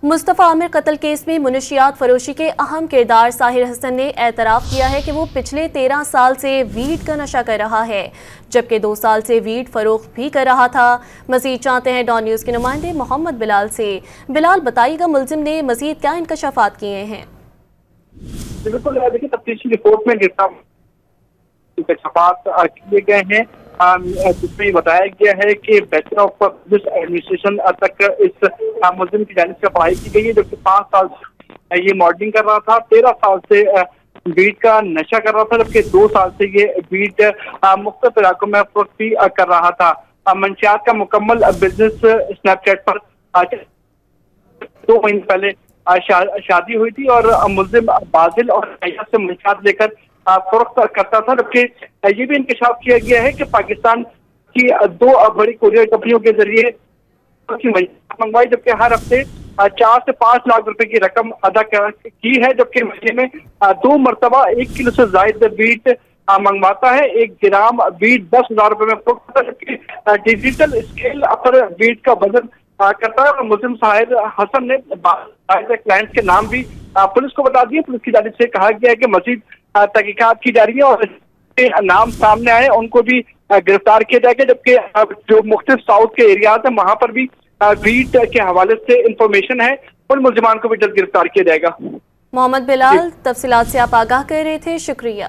मुस्तफ़ा आमिर कत्ल केस में मुनशियात फरोशी के अहम किरदार साहिर हसन ने एतराफ़ किया है कि वो पिछले 13 साल से वीड का नशा कर रहा है, जबकि 2 साल से वीड फरोख्त भी कर रहा था। मज़ीद जानते हैं डॉन न्यूज़ के नुमाइंदे मोहम्मद बिलाल से। बिलाल, बताइएगा मुल्जिम ने मज़ीद क्या इंकशाफात किए हैं? बिल्कुल, देखिए तफ्तीशी रिपोर्ट में इंकशाफात किए गए हैं, जिसमें बताया गया है कि बैचलर ऑफ बिजनेस एडमिनिस्ट्रेशन तक इस मुल्जिम की जानिब से पढ़ाई की गई है, जबकि 5 साल से ये मॉडलिंग कर रहा था, 13 साल से वीड का नशा कर रहा था, जबकि 2 साल से ये वीड मुख्तलिफ इलाकों में फरोख्त भी कर रहा था। मंशियात का मुकम्मल बिजनेस स्नैपचैट पर 2 महीने पहले शादी हुई थी और मुल्जिम बाजिल और से मंशियात लेकर फरोख्त करता था, जबकि ये भी इंकशाफ किया गया है कि पाकिस्तान की 2 बड़ी कोरियर कंपनियों के जरिए मंगवाई, जबकि हर हफ्ते 4 से 5 लाख रुपए की रकम अदा की है, जबकि महीने में 2 मरतबा 1 किलो से ज्यादा वीट मंगवाता है। 1 ग्राम वीट 10,000 रुपए में फरोख्त करता है, जबकि डिजिटल स्केल पर वीट का वजन करता है। और मुल्जिम साहिर हसन ने क्लाइंट्स के नाम भी पुलिस को बता दिए। पुलिस की जानिब से कहा गया है कि मजीद तहकीकात की जा रही है और नाम सामने आए उनको भी गिरफ्तार किया जाएगा, जबकि जो मुख्तलिफ साउथ के एरियाज है वहां पर भी वीट के हवाले से इंफॉर्मेशन है, उन मुल्जिमान को भी जल्द गिरफ्तार किया जाएगा। मोहम्मद बिलाल, तफसीलात से आप आगाह कर रहे थे, शुक्रिया।